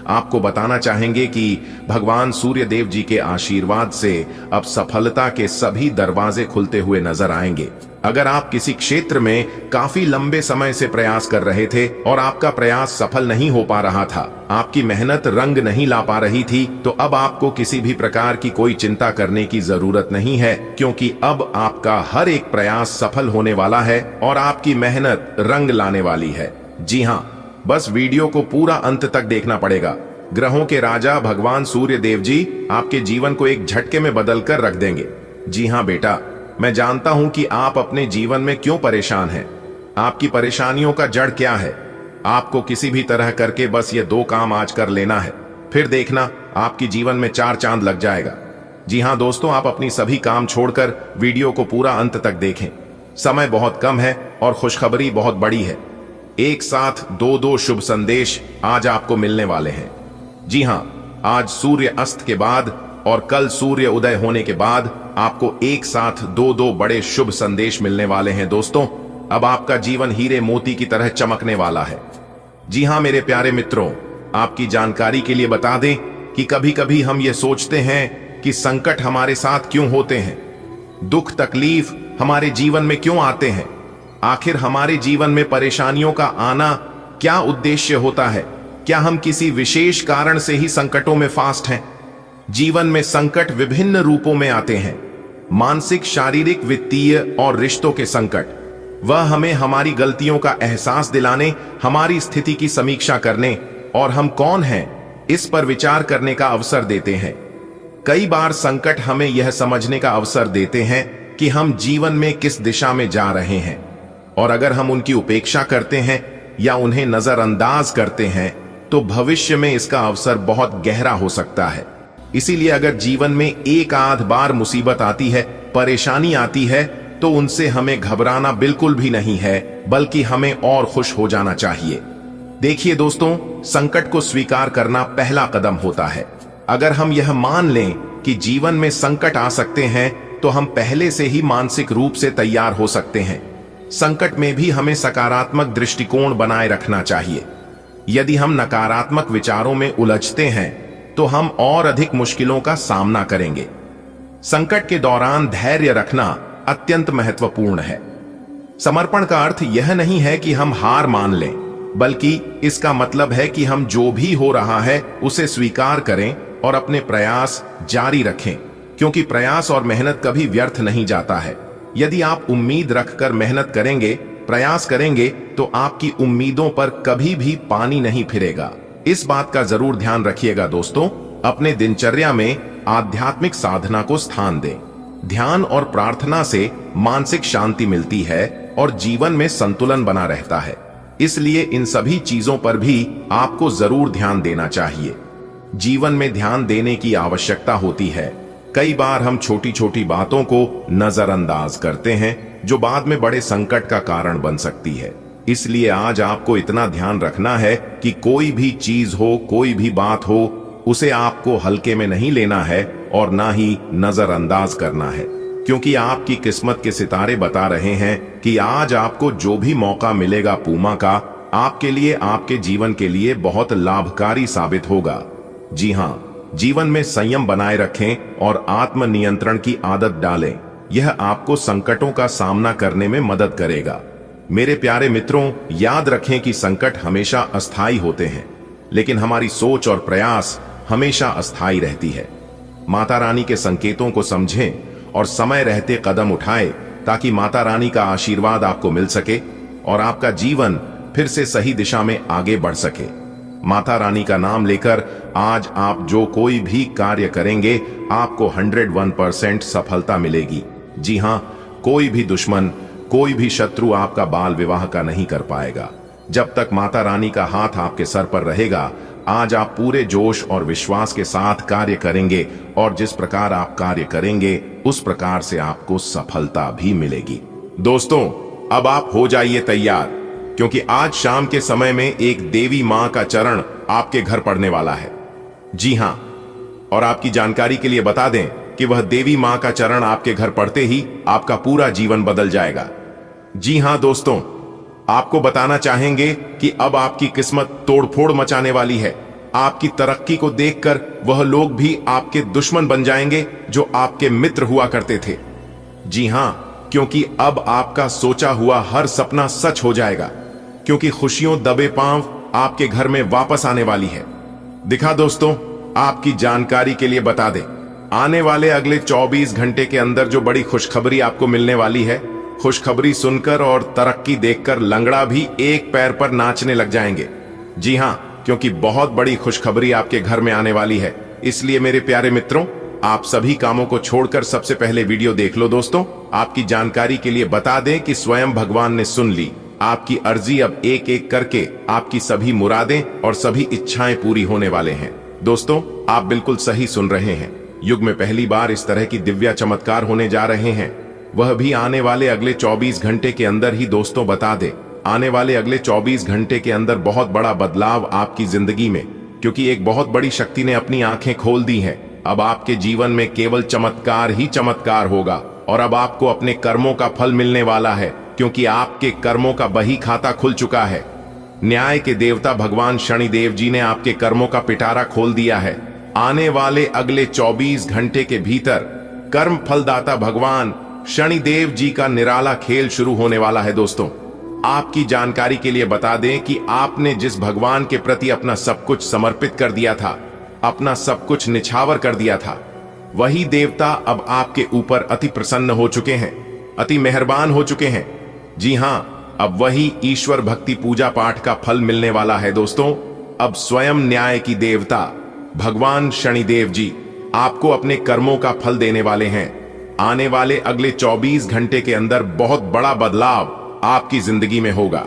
आपको बताना चाहेंगे कि भगवान सूर्य देव जी के आशीर्वाद से अब सफलता के सभी दरवाजे खुलते हुए नजर आएंगे। अगर आप किसी क्षेत्र में काफी लंबे समय से प्रयास कर रहे थे और आपका प्रयास सफल नहीं हो पा रहा था, आपकी मेहनत रंग नहीं ला पा रही थी, तो अब आपको किसी भी प्रकार की कोई चिंता करने की जरूरत नहीं है, क्योंकि अब आपका हर एक प्रयास सफल होने वाला है और आपकी मेहनत रंग लाने वाली है। जी हाँ, बस वीडियो को पूरा अंत तक देखना पड़ेगा। ग्रहों के राजा भगवान सूर्य देव जी आपके जीवन को एक झटके में बदल कर रख देंगे। जी हां बेटा, मैं जानता हूं कि आप अपने जीवन में क्यों परेशान हैं। आपकी परेशानियों का जड़ क्या है? आपको किसी भी तरह करके बस ये 2 काम आज कर लेना है, फिर देखना आपके जीवन में 4 चांद लग जाएगा। जी हां दोस्तों, आप अपनी सभी काम छोड़कर वीडियो को पूरा अंत तक देखें। समय बहुत कम है और खुशखबरी बहुत बड़ी है। एक साथ 2 शुभ संदेश आज आपको मिलने वाले हैं। जी हां, आज सूर्य अस्त के बाद और कल सूर्य उदय होने के बाद आपको एक साथ 2 बड़े शुभ संदेश मिलने वाले हैं। दोस्तों, अब आपका जीवन हीरे मोती की तरह चमकने वाला है। जी हां मेरे प्यारे मित्रों, आपकी जानकारी के लिए बता दें कि कभी कभी हम ये सोचते हैं कि संकट हमारे साथ क्यों होते हैं, दुख तकलीफ हमारे जीवन में क्यों आते हैं। आखिर हमारे जीवन में परेशानियों का आना क्या उद्देश्य होता है? क्या हम किसी विशेष कारण से ही संकटों में फास्ट हैं? जीवन में संकट विभिन्न रूपों में आते हैं। मानसिक, शारीरिक, वित्तीय और रिश्तों के संकट। वह हमें हमारी गलतियों का एहसास दिलाने, हमारी स्थिति की समीक्षा करने और हम कौन हैं इस पर विचार करने का अवसर देते हैं। कई बार संकट हमें यह समझने का अवसर देते हैं कि हम जीवन में किस दिशा में जा रहे हैं, और अगर हम उनकी उपेक्षा करते हैं या उन्हें नजरअंदाज करते हैं तो भविष्य में इसका अवसर बहुत गहरा हो सकता है। इसीलिए अगर जीवन में एक आध बार मुसीबत आती है, परेशानी आती है, तो उनसे हमें घबराना बिल्कुल भी नहीं है, बल्कि हमें और खुश हो जाना चाहिए। देखिए दोस्तों, संकट को स्वीकार करना पहला कदम होता है। अगर हम यह मान लें कि जीवन में संकट आ सकते हैं तो हम पहले से ही मानसिक रूप से तैयार हो सकते हैं। संकट में भी हमें सकारात्मक दृष्टिकोण बनाए रखना चाहिए। यदि हम नकारात्मक विचारों में उलझते हैं तो हम और अधिक मुश्किलों का सामना करेंगे। संकट के दौरान धैर्य रखना अत्यंत महत्वपूर्ण है। समर्पण का अर्थ यह नहीं है कि हम हार मान लें, बल्कि इसका मतलब है कि हम जो भी हो रहा है उसे स्वीकार करें और अपने प्रयास जारी रखें, क्योंकि प्रयास और मेहनत कभी व्यर्थ नहीं जाता है। यदि आप उम्मीद रखकर मेहनत करेंगे, प्रयास करेंगे, तो आपकी उम्मीदों पर कभी भी पानी नहीं फिरेगा। इस बात का जरूर ध्यान रखिएगा दोस्तों। अपने दिनचर्या में आध्यात्मिक साधना को स्थान दें। ध्यान और प्रार्थना से मानसिक शांति मिलती है और जीवन में संतुलन बना रहता है। इसलिए इन सभी चीजों पर भी आपको जरूर ध्यान देना चाहिए। जीवन में ध्यान देने की आवश्यकता होती है। कई बार हम छोटी छोटी बातों को नजरअंदाज करते हैं, जो बाद में बड़े संकट का कारण बन सकती है। इसलिए आज आपको इतना ध्यान रखना है कि कोई भी चीज हो, कोई भी बात हो, उसे आपको हल्के में नहीं लेना है और ना ही नजरअंदाज करना है, क्योंकि आपकी किस्मत के सितारे बता रहे हैं कि आज आपको जो भी मौका मिलेगा पूमा का, आपके लिए, आपके जीवन के लिए बहुत लाभकारी साबित होगा। जी हां, जीवन में संयम बनाए रखें और आत्मनियंत्रण की आदत डालें। यह आपको संकटों का सामना करने में मदद करेगा। मेरे प्यारे मित्रों, याद रखें कि संकट हमेशा अस्थायी होते हैं, लेकिन हमारी सोच और प्रयास हमेशा अस्थायी रहती है। माता रानी के संकेतों को समझें और समय रहते कदम उठाएं, ताकि माता रानी का आशीर्वाद आपको मिल सके और आपका जीवन फिर से सही दिशा में आगे बढ़ सके। माता रानी का नाम लेकर आज आप जो कोई भी कार्य करेंगे, आपको 101% सफलता मिलेगी। जी हां, कोई भी दुश्मन, कोई भी शत्रु आपका बाल विवाह का नहीं कर पाएगा। जब तक माता रानी का हाथ आपके सर पर रहेगा, आज आप पूरे जोश और विश्वास के साथ कार्य करेंगे और जिस प्रकार आप कार्य करेंगे, उस प्रकार से आपको सफलता भी मिलेगी। दोस्तों, अब आप हो जाइए तैयार, क्योंकि आज शाम के समय में एक देवी मां का चरण आपके घर पड़ने वाला है। जी हां, और आपकी जानकारी के लिए बता दें कि वह देवी मां का चरण आपके घर पड़ते ही आपका पूरा जीवन बदल जाएगा। जी हां दोस्तों, आपको बताना चाहेंगे कि अब आपकी किस्मत तोड़फोड़ मचाने वाली है। आपकी तरक्की को देखकर वह लोग भी आपके दुश्मन बन जाएंगे जो आपके मित्र हुआ करते थे। जी हां, क्योंकि अब आपका सोचा हुआ हर सपना सच हो जाएगा, क्योंकि खुशियों दबे पांव आपके घर में वापस आने वाली है। दिखा दोस्तों, आपकी जानकारी के लिए बता दें, आने वाले अगले 24 घंटे के अंदर जो बड़ी खुशखबरी आपको मिलने वाली है, खुशखबरी सुनकर और तरक्की देखकर लंगड़ा भी एक पैर पर नाचने लग जाएंगे। जी हां, क्योंकि बहुत बड़ी खुशखबरी आपके घर में आने वाली है। इसलिए मेरे प्यारे मित्रों, आप सभी कामों को छोड़कर सबसे पहले वीडियो देख लो। दोस्तों, आपकी जानकारी के लिए बता दें कि स्वयं भगवान ने सुन ली आपकी अर्जी। अब एक एक करके आपकी सभी मुरादें और सभी इच्छाएं पूरी होने वाले हैं। दोस्तों, आप बिल्कुल सही सुन रहे हैं। युग में पहली बार इस तरह की दिव्य चमत्कार होने जा रहे हैं, वह भी आने वाले अगले 24 घंटे के अंदर ही। दोस्तों, बता दें, आने वाले अगले 24 घंटे के अंदर बहुत बड़ा बदलाव आपकी जिंदगी में, क्योंकि एक बहुत बड़ी शक्ति ने अपनी आंखें खोल दी हैं। अब आपके जीवन में केवल चमत्कार ही चमत्कार होगा और अब आपको अपने कर्मों का फल मिलने वाला है, क्योंकि आपके कर्मों का बही खाता खुल चुका है। न्याय के देवता भगवान शनिदेव जी ने आपके कर्मों का पिटारा खोल दिया है। आने वाले अगले 24 घंटे के भीतर कर्म फलदाता भगवान शनिदेव जी का निराला खेल शुरू होने वाला है। दोस्तों, आपकी जानकारी के लिए बता दें कि आपने जिस भगवान के प्रति अपना सब कुछ समर्पित कर दिया था, अपना सब कुछ निछावर कर दिया था, वही देवता अब आपके ऊपर अति प्रसन्न हो चुके हैं, अति मेहरबान हो चुके हैं। जी हां, अब वही ईश्वर भक्ति पूजा पाठ का फल मिलने वाला है। दोस्तों, अब स्वयं न्याय की देवता भगवान शनिदेव जी आपको अपने कर्मों का फल देने वाले हैं। आने वाले अगले 24 घंटे के अंदर बहुत बड़ा बदलाव आपकी जिंदगी में होगा,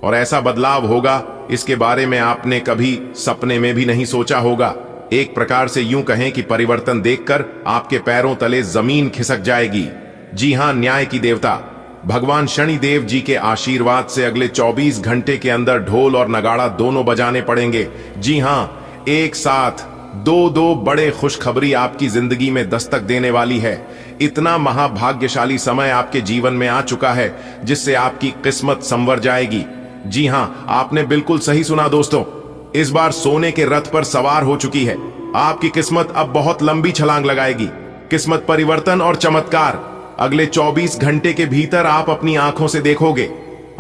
और ऐसा बदलाव होगा इसके बारे में आपने कभी सपने में भी नहीं सोचा होगा। एक प्रकार से यूं कहें कि परिवर्तन देखकर आपके पैरों तले जमीन खिसक जाएगी। जी हां, न्याय की देवता भगवान शनिदेव जी के आशीर्वाद से अगले 24 घंटे के अंदर ढोल और नगाड़ा दोनों बजाने पड़ेंगे। जी हां, एक साथ दो बड़े खुशखबरी आपकी जिंदगी में दस्तक देने वाली है। इतना महाभाग्यशाली समय आपके जीवन में आ चुका है, जिससे आपकी किस्मत संवर जाएगी। जी हां, आपने बिल्कुल सही सुना दोस्तों, इस बार सोने के रथ पर सवार हो चुकी है। आपकी किस्मत अब बहुत लंबी छलांग लगाएगी। किस्मत परिवर्तन और चमत्कार अगले 24 घंटे के भीतर आप अपनी आंखों से देखोगे।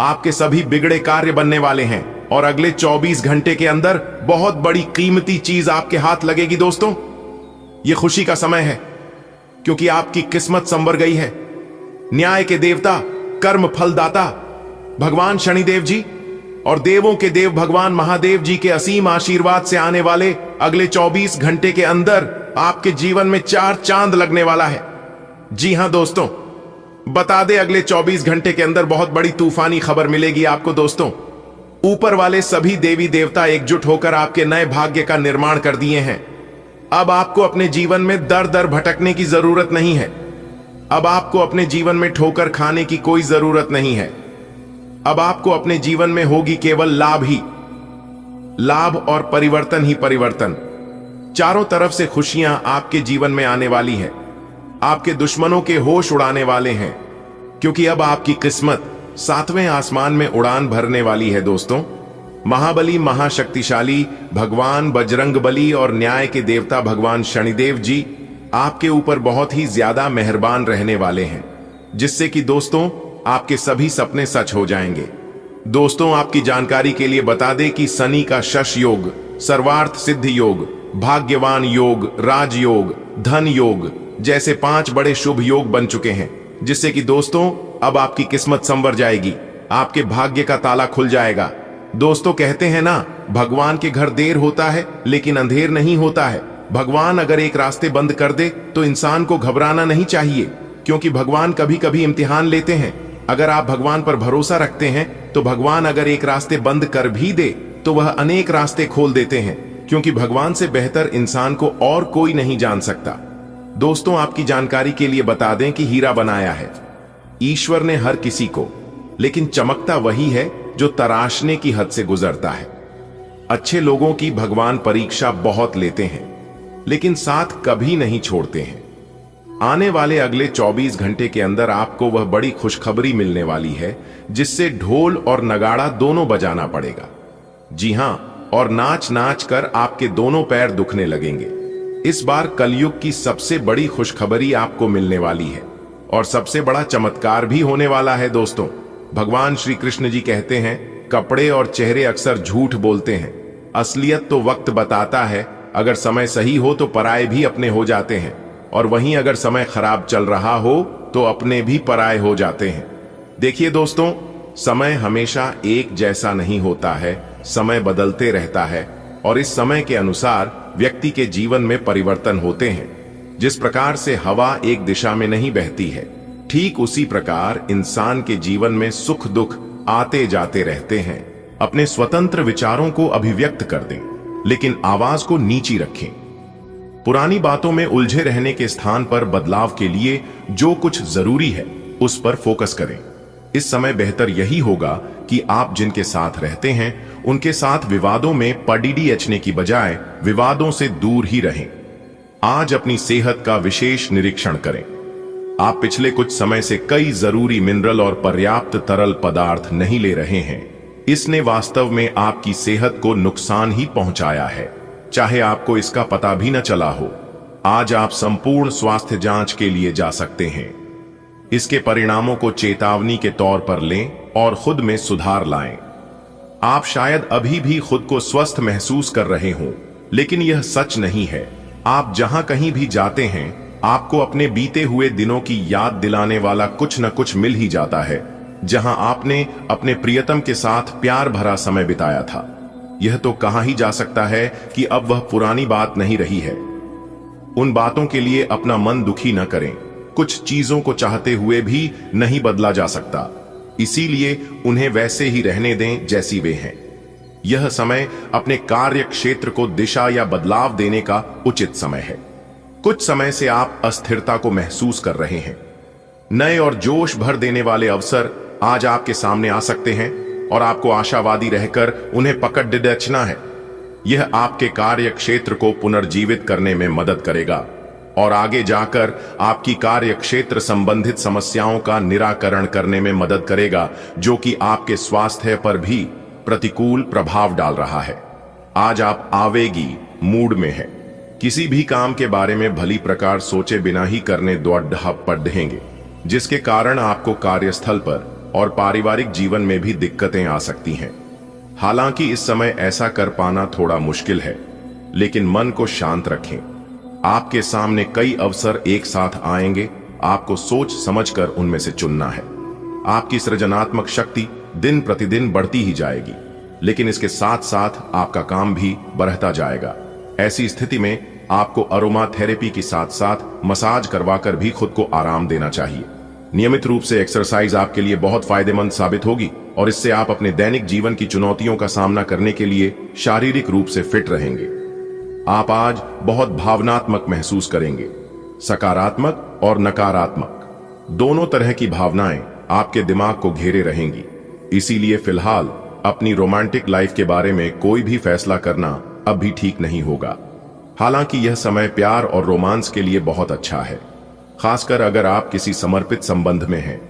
आपके सभी बिगड़े कार्य बनने वाले हैं और अगले 24 घंटे के अंदर बहुत बड़ी कीमती चीज आपके हाथ लगेगी। दोस्तों, यह खुशी का समय है क्योंकि आपकी किस्मत संवर गई है। न्याय के देवता, कर्म फलदाता भगवान शनिदेव जी और देवों के देव भगवान महादेव जी के असीम आशीर्वाद से आने वाले अगले 24 घंटे के अंदर आपके जीवन में 4 चांद लगने वाला है। जी हां दोस्तों, बता दे अगले 24 घंटे के अंदर बहुत बड़ी तूफानी खबर मिलेगी आपको। दोस्तों, ऊपर वाले सभी देवी देवता एकजुट होकर आपके नए भाग्य का निर्माण कर दिए हैं। अब आपको अपने जीवन में दर दर भटकने की जरूरत नहीं है। अब आपको अपने जीवन में ठोकर खाने की कोई जरूरत नहीं है। अब आपको अपने जीवन में होगी केवल लाभ ही लाभ और परिवर्तन ही परिवर्तन। चारों तरफ से खुशियां आपके जीवन में आने वाली है। आपके दुश्मनों के होश उड़ाने वाले हैं क्योंकि अब आपकी किस्मत 7वें आसमान में उड़ान भरने वाली है। दोस्तों, महाबली महाशक्तिशाली भगवान बजरंगबली और न्याय के देवता भगवान शनिदेव जी आपके ऊपर बहुत ही ज्यादा मेहरबान रहने वाले हैं, जिससे कि दोस्तों आपके सभी सपने सच हो जाएंगे। दोस्तों, आपकी जानकारी के लिए बता दें कि शनि का शश योग, सर्वार्थ सिद्धि योग, भाग्यवान योग, राजयोग, धन योग जैसे 5 बड़े शुभ योग बन चुके हैं, जिससे कि दोस्तों अब आपकी किस्मत संवर जाएगी। आपके भाग्य का ताला खुल जाएगा। दोस्तों, कहते हैं ना, भगवान के घर देर होता है लेकिन अंधेर नहीं होता है। भगवान अगर एक रास्ते बंद कर दे तो इंसान को घबराना नहीं चाहिए, क्योंकि भगवान कभी कभी इम्तिहान लेते हैं। अगर आप भगवान पर भरोसा रखते हैं तो भगवान अगर एक रास्ते बंद कर भी दे तो वह अनेक रास्ते खोल देते हैं, क्योंकि भगवान से बेहतर इंसान को और कोई नहीं जान सकता। दोस्तों, आपकी जानकारी के लिए बता दें कि हीरा बनाया है ईश्वर ने हर किसी को, लेकिन चमकता वही है जो तराशने की हद से गुजरता है। अच्छे लोगों की भगवान परीक्षा बहुत लेते हैं लेकिन साथ कभी नहीं छोड़ते हैं। आने वाले अगले 24 घंटे के अंदर आपको वह बड़ी खुशखबरी मिलने वाली है जिससे ढोल और नगाड़ा दोनों बजाना पड़ेगा। जी हां, और नाच नाच कर आपके दोनों पैर दुखने लगेंगे। इस बार कलयुग की सबसे बड़ी खुशखबरी आपको मिलने वाली है और सबसे बड़ा चमत्कार भी होने वाला है। दोस्तों, भगवान श्री कृष्ण जी कहते हैं, कपड़े और चेहरे अक्सर झूठ बोलते हैं, असलियत तो वक्त बताता है। अगर समय सही हो तो पराये भी अपने हो जाते हैं, और वहीं अगर समय खराब चल रहा हो तो अपने भी पराये हो जाते हैं। देखिए दोस्तों, समय हमेशा एक जैसा नहीं होता है, समय बदलते रहता है और इस समय के अनुसार व्यक्ति के जीवन में परिवर्तन होते हैं। जिस प्रकार से हवा एक दिशा में नहीं बहती है, ठीक उसी प्रकार इंसान के जीवन में सुख दुख आते जाते रहते हैं। अपने स्वतंत्र विचारों को अभिव्यक्त कर दें, लेकिन आवाज को नीची रखें। पुरानी बातों में उलझे रहने के स्थान पर बदलाव के लिए जो कुछ जरूरी है उस पर फोकस करें। इस समय बेहतर यही होगा कि आप जिनके साथ रहते हैं उनके साथ विवादों में पडीडीएचने की बजाय विवादों से दूर ही रहें। आज अपनी सेहत का विशेष निरीक्षण करें। आप पिछले कुछ समय से कई जरूरी मिनरल और पर्याप्त तरल पदार्थ नहीं ले रहे हैं। इसने वास्तव में आपकी सेहत को नुकसान ही पहुंचाया है, चाहे आपको इसका पता भी न चला हो। आज आप संपूर्ण स्वास्थ्य जांच के लिए जा सकते हैं। इसके परिणामों को चेतावनी के तौर पर लें और खुद में सुधार लाएं। आप शायद अभी भी खुद को स्वस्थ महसूस कर रहे हों, लेकिन यह सच नहीं है। आप जहां कहीं भी जाते हैं, आपको अपने बीते हुए दिनों की याद दिलाने वाला कुछ न कुछ मिल ही जाता है, जहां आपने अपने प्रियतम के साथ प्यार भरा समय बिताया था। यह तो कहा ही जा सकता है कि अब वह पुरानी बात नहीं रही है। उन बातों के लिए अपना मन दुखी न करें। कुछ चीजों को चाहते हुए भी नहीं बदला जा सकता, इसीलिए उन्हें वैसे ही रहने दें जैसी वे हैं। यह समय अपने कार्य क्षेत्र को दिशा या बदलाव देने का उचित समय है। कुछ समय से आप अस्थिरता को महसूस कर रहे हैं। नए और जोश भर देने वाले अवसर आज आपके सामने आ सकते हैं और आपको आशावादी रहकर उन्हें पकड़ डिडचना है। यह आपके कार्य क्षेत्र को पुनर्जीवित करने में मदद करेगा और आगे जाकर आपकी कार्य क्षेत्र संबंधित समस्याओं का निराकरण करने में मदद करेगा, जो कि आपके स्वास्थ्य पर भी प्रतिकूल प्रभाव डाल रहा है। आज आप आवेगी मूड में हैं। किसी भी काम के बारे में भली प्रकार सोचे बिना ही करने पड़ेंगे, जिसके कारण आपको कार्यस्थल पर और पारिवारिक जीवन में भी दिक्कतें आ सकती हैं। हालांकि इस समय ऐसा कर पाना थोड़ा मुश्किल है, लेकिन मन को शांत रखें। आपके सामने कई अवसर एक साथ आएंगे, आपको सोच समझकर उनमें से चुनना है। आपकी सृजनात्मक शक्ति दिन प्रतिदिन बढ़ती ही जाएगी, लेकिन इसके साथ साथ आपका काम भी बढ़ता जाएगा। ऐसी स्थिति में आपको अरोमा थेरेपी के साथ साथ मसाज करवाकर भी खुद को आराम देना चाहिए। नियमित रूप से एक्सरसाइज आपके लिए बहुत फायदेमंद साबित होगी और इससे आप अपने दैनिक जीवन की चुनौतियों का सामना करने के लिए शारीरिक रूप से फिट रहेंगे। आप आज बहुत भावनात्मक महसूस करेंगे। सकारात्मक और नकारात्मक दोनों तरह की भावनाएं आपके दिमाग को घेरे रहेंगी। इसीलिए फिलहाल अपनी रोमांटिक लाइफ के बारे में कोई भी फैसला करना अब भी ठीक नहीं होगा। हालांकि यह समय प्यार और रोमांस के लिए बहुत अच्छा है, खासकर अगर आप किसी समर्पित संबंध में हैं।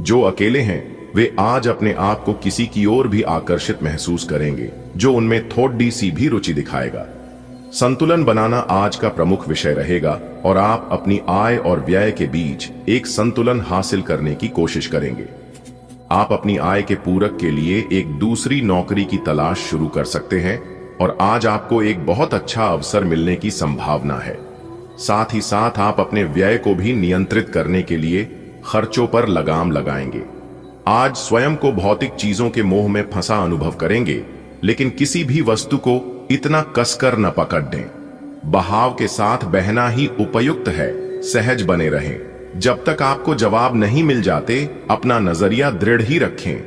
जो अकेले हैं वे आज अपने आप को किसी की ओर भी आकर्षित महसूस करेंगे, जो उनमें थोड़ी सी भी रुचि दिखाएगा। संतुलन बनाना आज का प्रमुख विषय रहेगा और आप अपनी आय और व्यय के बीच एक संतुलन हासिल करने की कोशिश करेंगे। आप अपनी आय के पूरक के लिए एक दूसरी नौकरी की तलाश शुरू कर सकते हैं और आज आपको एक बहुत अच्छा अवसर मिलने की संभावना है। साथ ही साथ आप अपने व्यय को भी नियंत्रित करने के लिए खर्चों पर लगाम लगाएंगे। आज स्वयं को भौतिक चीजों के मोह में फंसा अनुभव करेंगे, लेकिन किसी भी वस्तु को इतना कसकर न पकड़ दें। बहाव के साथ बहना ही उपयुक्त है। सहज बने रहें। जब तक आपको जवाब नहीं मिल जाते, अपना नजरिया दृढ़ ही रखें।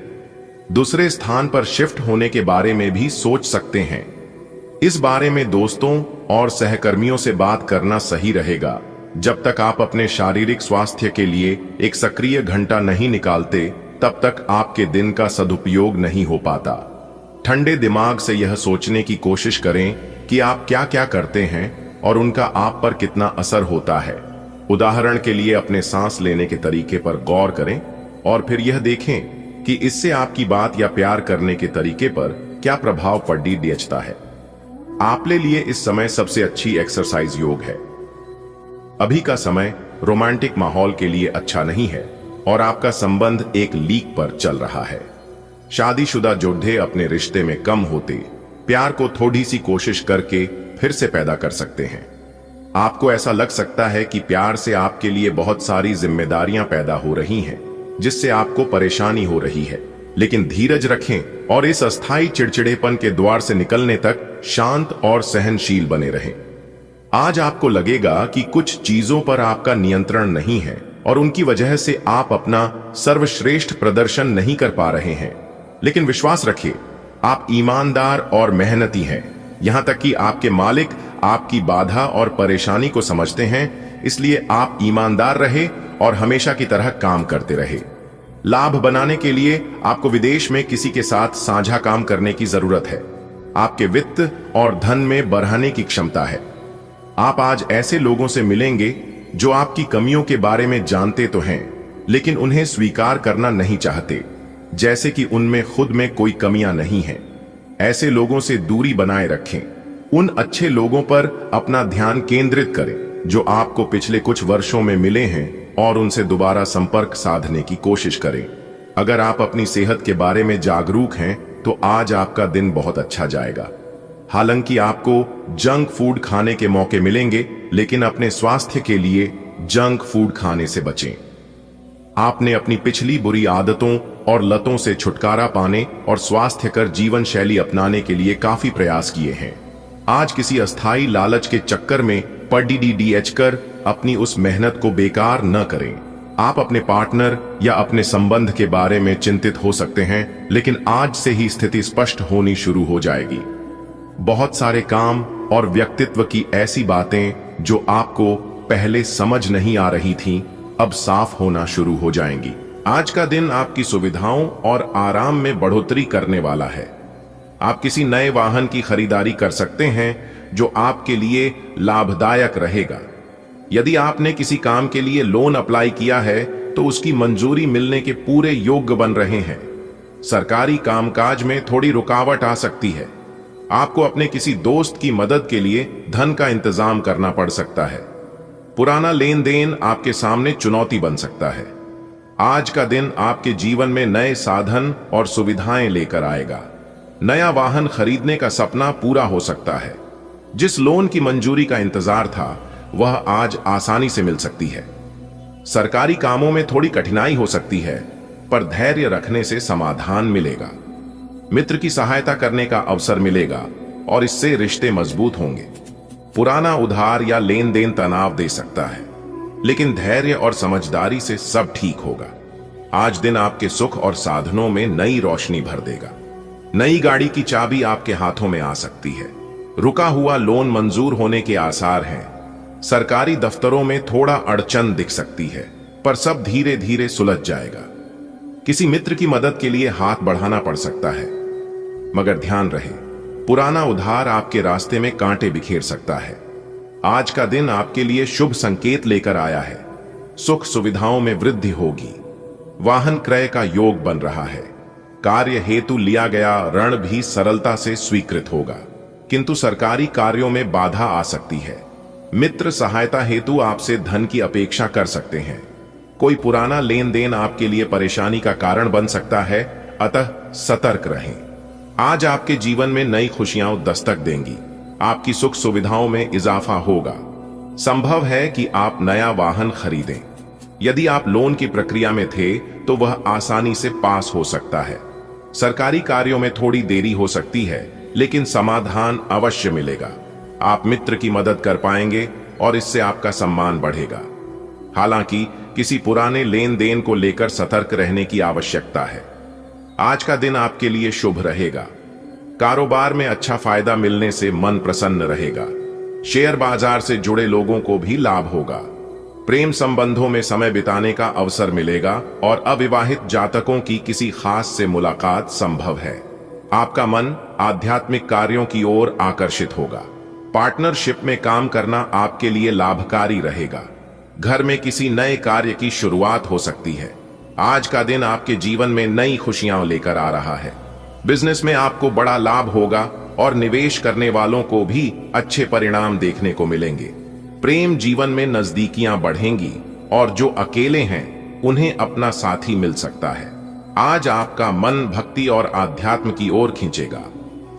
दूसरे स्थान पर शिफ्ट होने के बारे में भी सोच सकते हैं। इस बारे में दोस्तों और सहकर्मियों से बात करना सही रहेगा। जब तक आप अपने शारीरिक स्वास्थ्य के लिए एक सक्रिय घंटा नहीं निकालते, तब तक आपके दिन का सदुपयोग नहीं हो पाता। ठंडे दिमाग से यह सोचने की कोशिश करें कि आप क्या क्या करते हैं और उनका आप पर कितना असर होता है। उदाहरण के लिए अपने सांस लेने के तरीके पर गौर करें और फिर यह देखें कि इससे आपकी बात या प्यार करने के तरीके पर क्या प्रभाव पड़ता है। आपके लिए इस समय सबसे अच्छी एक्सरसाइज योग है। अभी का समय रोमांटिक माहौल के लिए अच्छा नहीं है और आपका संबंध एक लीक पर चल रहा है। शादीशुदा जोड़े अपने रिश्ते में कम होते प्यार को थोड़ी सी कोशिश करके फिर से पैदा कर सकते हैं। आपको ऐसा लग सकता है कि प्यार से आपके लिए बहुत सारी जिम्मेदारियां पैदा हो रही हैं, जिससे आपको परेशानी हो रही है। लेकिन धीरज रखें और इस अस्थायी चिड़चिड़ेपन के द्वार से निकलने तक शांत और सहनशील बने रहें। आज आपको लगेगा कि कुछ चीजों पर आपका नियंत्रण नहीं है और उनकी वजह से आप अपना सर्वश्रेष्ठ प्रदर्शन नहीं कर पा रहे हैं। लेकिन विश्वास रखिए, आप ईमानदार और मेहनती हैं। यहां तक कि आपके मालिक आपकी बाधा और परेशानी को समझते हैं, इसलिए आप ईमानदार रहे और हमेशा की तरह काम करते रहे। लाभ बनाने के लिए आपको विदेश में किसी के साथ साझा काम करने की जरूरत है। आपके वित्त और धन में बढ़ाने की क्षमता है। आप आज ऐसे लोगों से मिलेंगे जो आपकी कमियों के बारे में जानते तो हैं, लेकिन उन्हें स्वीकार करना नहीं चाहते, जैसे कि उनमें खुद में कोई कमियां नहीं हैं। ऐसे लोगों से दूरी बनाए रखें। उन अच्छे लोगों पर अपना ध्यान केंद्रित करें जो आपको पिछले कुछ वर्षों में मिले हैं और उनसे दोबारा संपर्क साधने की कोशिश करें। अगर आप अपनी सेहत के बारे में जागरूक हैं तो आज आपका दिन बहुत अच्छा जाएगा। हालांकि आपको जंक फूड खाने के मौके मिलेंगे, लेकिन अपने स्वास्थ्य के लिए जंक फूड खाने से बचें। आपने अपनी पिछली बुरी आदतों और लतों से छुटकारा पाने और स्वास्थ्यकर जीवन शैली अपनाने के लिए काफी प्रयास किए हैं। आज किसी अस्थायी लालच के चक्कर में पड़ीडीएच कर अपनी उस मेहनत को बेकार न करें। आप अपने पार्टनर या अपने संबंध के बारे में चिंतित हो सकते हैं, लेकिन आज से ही स्थिति स्पष्ट होनी शुरू हो जाएगी। बहुत सारे काम और व्यक्तित्व की ऐसी बातें जो आपको पहले समझ नहीं आ रही थीं, अब साफ होना शुरू हो जाएंगी। आज का दिन आपकी सुविधाओं और आराम में बढ़ोतरी करने वाला है। आप किसी नए वाहन की खरीदारी कर सकते हैं जो आपके लिए लाभदायक रहेगा। यदि आपने किसी काम के लिए लोन अप्लाई किया है तो उसकी मंजूरी मिलने के पूरे योग्य बन रहे हैं। सरकारी कामकाज में थोड़ी रुकावट आ सकती है, आपको अपने किसी दोस्त की मदद के लिए धन का इंतजाम करना पड़ सकता है। पुराना लेन देन आपके सामने चुनौती बन सकता है। आज का दिन आपके जीवन में नए साधन और सुविधाएं लेकर आएगा। नया वाहन खरीदने का सपना पूरा हो सकता है। जिस लोन की मंजूरी का इंतजार था वह आज आसानी से मिल सकती है। सरकारी कामों में थोड़ी कठिनाई हो सकती है, पर धैर्य रखने से समाधान मिलेगा। मित्र की सहायता करने का अवसर मिलेगा और इससे रिश्ते मजबूत होंगे। पुराना उधार या लेन देन तनाव दे सकता है, लेकिन धैर्य और समझदारी से सब ठीक होगा। आज दिन आपके सुख और साधनों में नई रोशनी भर देगा। नई गाड़ी की चाबी आपके हाथों में आ सकती है। रुका हुआ लोन मंजूर होने के आसार हैं। सरकारी दफ्तरों में थोड़ा अड़चन दिख सकती है, पर सब धीरे धीरे सुलझ जाएगा। किसी मित्र की मदद के लिए हाथ बढ़ाना पड़ सकता है, मगर ध्यान रहे, पुराना उधार आपके रास्ते में कांटे बिखेर सकता है। आज का दिन आपके लिए शुभ संकेत लेकर आया है। सुख सुविधाओं में वृद्धि होगी। वाहन क्रय का योग बन रहा है। कार्य हेतु लिया गया ऋण भी सरलता से स्वीकृत होगा, किंतु सरकारी कार्यों में बाधा आ सकती है। मित्र सहायता हेतु आपसे धन की अपेक्षा कर सकते हैं। कोई पुराना लेन देन आपके लिए परेशानी का कारण बन सकता है, अतः सतर्क रहें। आज आपके जीवन में नई खुशियां दस्तक देंगी। आपकी सुख सुविधाओं में इजाफा होगा। संभव है कि आप नया वाहन खरीदें। यदि आप लोन की प्रक्रिया में थे तो वह आसानी से पास हो सकता है। सरकारी कार्यों में थोड़ी देरी हो सकती है, लेकिन समाधान अवश्य मिलेगा। आप मित्र की मदद कर पाएंगे और इससे आपका सम्मान बढ़ेगा। हालांकि किसी पुराने लेन देन को लेकर सतर्क रहने की आवश्यकता है। आज का दिन आपके लिए शुभ रहेगा। कारोबार में अच्छा फायदा मिलने से मन प्रसन्न रहेगा। शेयर बाजार से जुड़े लोगों को भी लाभ होगा। प्रेम संबंधों में समय बिताने का अवसर मिलेगा और अविवाहित जातकों की किसी खास से मुलाकात संभव है। आपका मन आध्यात्मिक कार्यों की ओर आकर्षित होगा। पार्टनरशिप में काम करना आपके लिए लाभकारी रहेगा। घर में किसी नए कार्य की शुरुआत हो सकती है। आज का दिन आपके जीवन में नई खुशियां लेकर आ रहा है। बिजनेस में आपको बड़ा लाभ होगा और निवेश करने वालों को भी अच्छे परिणाम देखने को मिलेंगे। प्रेम जीवन में नजदीकियां बढ़ेंगी और जो अकेले हैं उन्हें अपना साथी मिल सकता है। आज आपका मन भक्ति और आध्यात्म की ओर खींचेगा।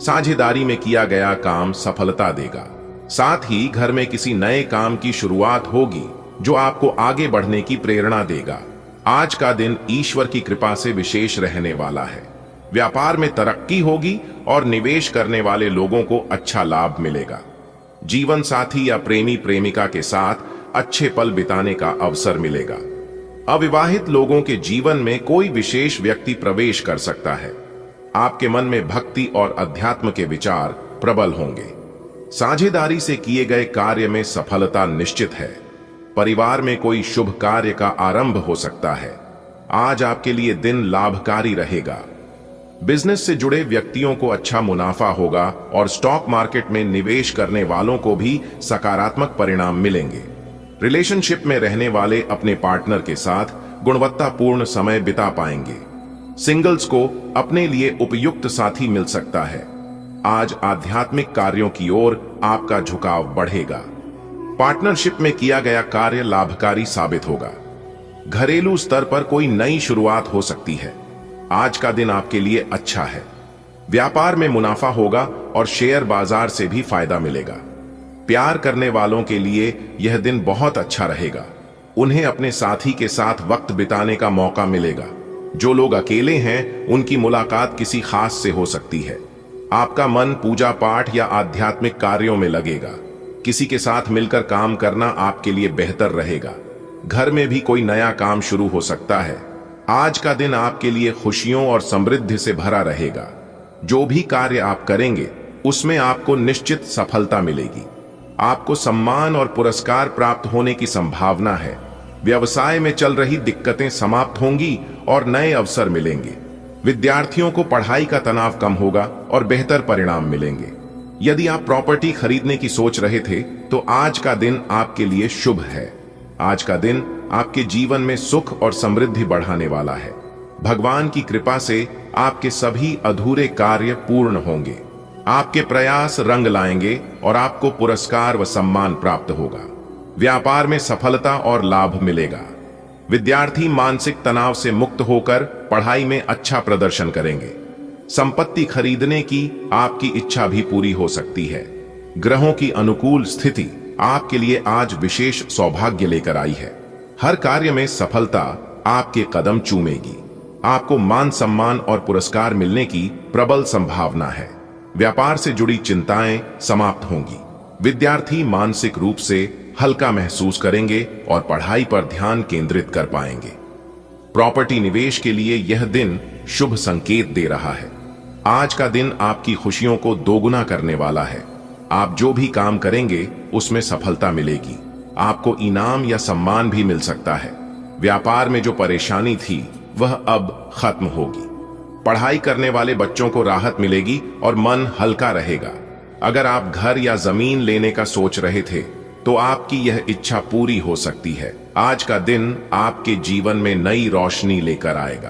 साझेदारी में किया गया काम सफलता देगा। साथ ही घर में किसी नए काम की शुरुआत होगी जो आपको आगे बढ़ने की प्रेरणा देगा। आज का दिन ईश्वर की कृपा से विशेष रहने वाला है। व्यापार में तरक्की होगी और निवेश करने वाले लोगों को अच्छा लाभ मिलेगा। जीवन साथी या प्रेमी प्रेमिका के साथ अच्छे पल बिताने का अवसर मिलेगा। अविवाहित लोगों के जीवन में कोई विशेष व्यक्ति प्रवेश कर सकता है। आपके मन में भक्ति और अध्यात्म के विचार प्रबल होंगे। साझेदारी से किए गए कार्य में सफलता निश्चित है। परिवार में कोई शुभ कार्य का आरंभ हो सकता है। आज आपके लिए दिन लाभकारी रहेगा। बिजनेस से जुड़े व्यक्तियों को अच्छा मुनाफा होगा और स्टॉक मार्केट में निवेश करने वालों को भी सकारात्मक परिणाम मिलेंगे। रिलेशनशिप में रहने वाले अपने पार्टनर के साथ गुणवत्तापूर्ण समय बिता पाएंगे। सिंगल्स को अपने लिए उपयुक्त साथी मिल सकता है। आज आध्यात्मिक कार्यों की ओर आपका झुकाव बढ़ेगा। पार्टनरशिप में किया गया कार्य लाभकारी साबित होगा। घरेलू स्तर पर कोई नई शुरुआत हो सकती है। आज का दिन आपके लिए अच्छा है। व्यापार में मुनाफा होगा और शेयर बाजार से भी फायदा मिलेगा। प्यार करने वालों के लिए यह दिन बहुत अच्छा रहेगा। उन्हें अपने साथी के साथ वक्त बिताने का मौका मिलेगा। जो लोग अकेले हैं उनकी मुलाकात किसी खास से हो सकती है। आपका मन पूजा पाठ या आध्यात्मिक कार्यों में लगेगा। किसी के साथ मिलकर काम करना आपके लिए बेहतर रहेगा। घर में भी कोई नया काम शुरू हो सकता है। आज का दिन आपके लिए खुशियों और समृद्धि से भरा रहेगा। जो भी कार्य आप करेंगे उसमें आपको निश्चित सफलता मिलेगी। आपको सम्मान और पुरस्कार प्राप्त होने की संभावना है। व्यवसाय में चल रही दिक्कतें समाप्त होंगी और नए अवसर मिलेंगे। विद्यार्थियों को पढ़ाई का तनाव कम होगा और बेहतर परिणाम मिलेंगे। यदि आप प्रॉपर्टी खरीदने की सोच रहे थे तो आज का दिन आपके लिए शुभ है। आज का दिन आपके जीवन में सुख और समृद्धि बढ़ाने वाला है। भगवान की कृपा से आपके सभी अधूरे कार्य पूर्ण होंगे। आपके प्रयास रंग लाएंगे और आपको पुरस्कार व सम्मान प्राप्त होगा। व्यापार में सफलता और लाभ मिलेगा। विद्यार्थी मानसिक तनाव से मुक्त होकर पढ़ाई में अच्छा प्रदर्शन करेंगे। संपत्ति खरीदने की आपकी इच्छा भी पूरी हो सकती है। ग्रहों की अनुकूल स्थिति आपके लिए आज विशेष सौभाग्य लेकर आई है। हर कार्य में सफलता आपके कदम चूमेगी। आपको मान सम्मान और पुरस्कार मिलने की प्रबल संभावना है। व्यापार से जुड़ी चिंताएं समाप्त होंगी। विद्यार्थी मानसिक रूप से हल्का महसूस करेंगे और पढ़ाई पर ध्यान केंद्रित कर पाएंगे। प्रॉपर्टी निवेश के लिए यह दिन शुभ संकेत दे रहा है। आज का दिन आपकी खुशियों को दोगुना करने वाला है। आप जो भी काम करेंगे उसमें सफलता मिलेगी। आपको इनाम या सम्मान भी मिल सकता है। व्यापार में जो परेशानी थी वह अब खत्म होगी। पढ़ाई करने वाले बच्चों को राहत मिलेगी और मन हल्का रहेगा। अगर आप घर या जमीन लेने का सोच रहे थे तो आपकी यह इच्छा पूरी हो सकती है। आज का दिन आपके जीवन में नई रोशनी लेकर आएगा।